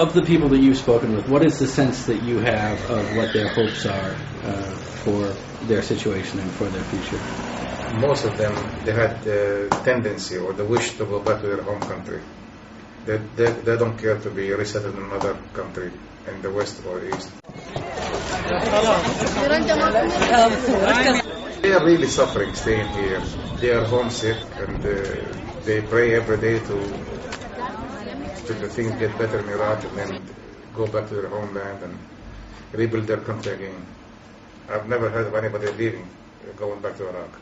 of the people that you've spoken with, what is the sense that you have of what their hopes are for their situation and for their future? Most of them, they had the tendency or the wish to go back to their home country. They don't care to be resettled in another country in the west or east. They are really suffering staying here. They are homesick and they pray every day to the things get better in Iraq and then go back to their homeland and rebuild their country again. I've never heard of anybody leaving, going back to Iraq.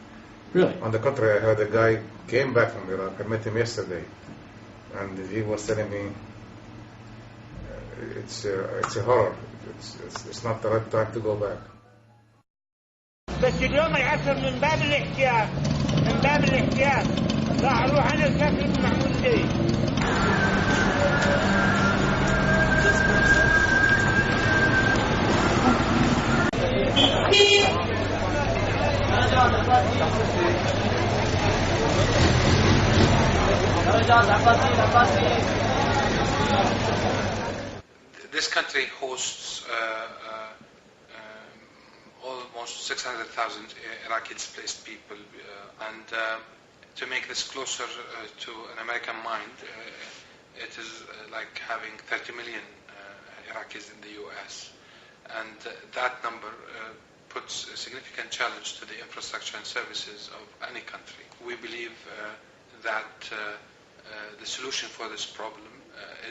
Really? On the contrary, I heard a guy came back from Iraq. I met him yesterday, and he was telling me it's a horror. It's not the right time to go back. بس اليوم العصر من باب الاحتياط راح اروح انا الكافر بن محمود الدين. This country hosts almost 600,000 Iraqi displaced people, and to make this closer to an American mind, it is like having 30 million Iraqis in the US, and that number puts a significant challenge to the infrastructure and services of any country. We believe that the solution for this problem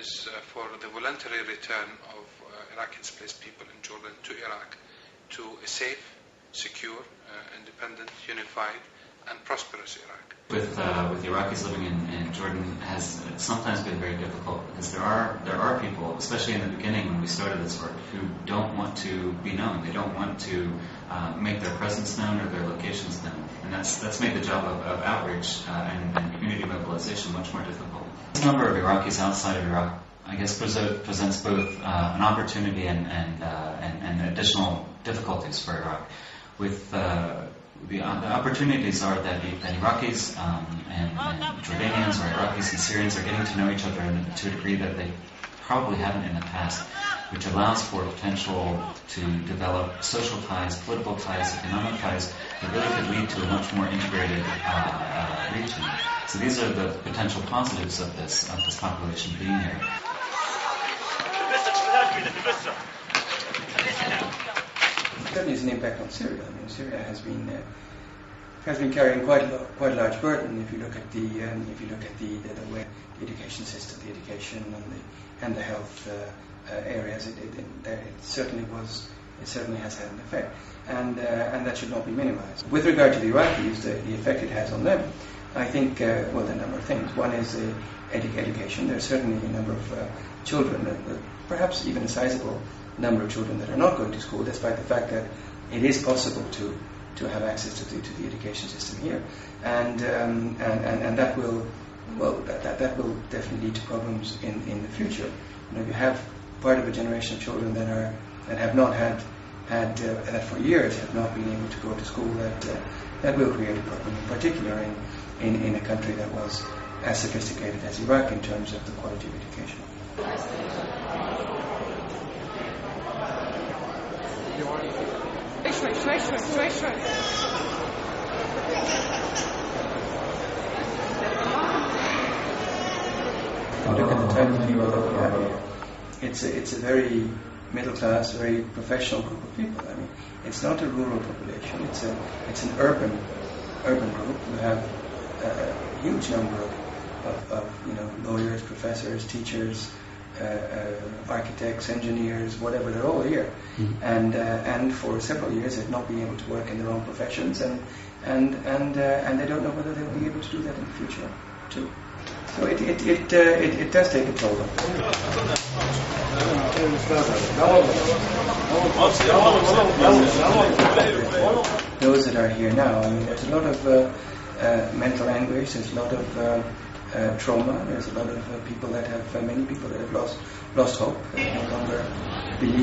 is for the voluntary return of Iraqi displaced people in Jordan to Iraq to a safe, secure, independent, unified, and prosperous Iraq. With Iraqis living in Jordan has sometimes been very difficult because there are people, especially in the beginning when we started this work, who don't want to be known. They don't want to make their presence known or their locations known, and that's made the job of outreach and community mobilization much more difficult. The number of Iraqis outside of Iraq, I guess, presents both an opportunity and additional difficulties for Iraq. With the opportunities are that Iraqis and Jordanians or Iraqis and Syrians are getting to know each other to a degree that they probably haven't in the past, which allows for potential to develop social ties, political ties, economic ties that really could lead to a much more integrated region. So these are the potential positives of this population being here. Certainly has an impact on Syria. I mean, Syria has been carrying quite a large burden. If you look at the way the education system, the education and the health areas, it certainly has had an effect, and that should not be minimized. With regard to the Iraqis, the effect it has on them, I think there are a number of things. One is education. There are certainly a number of children, perhaps even a sizable number of children that are not going to school, despite the fact that it is possible to have access to the education system here, and that will definitely lead to problems in the future. You know, you have part of a generation of children that have not had that for years have not been able to go to school. That will create a problem, in particular in a country that was as sophisticated as Iraq in terms of the quality of education. Look at the type of people that we have here. It's a very middle class, very professional group of people. I mean, it's not a rural population. It's an urban group. You have a huge number of lawyers, professors, teachers, architects, engineers, whatever. They're all here, and for several years they've not been able to work in their own professions, and they don't know whether they'll be able to do that in the future too. So it does take a toll on them. Those that are here now, I mean, there's a lot of mental anguish. There's a lot of trauma. There's a lot of many people that have lost hope. They no longer believe.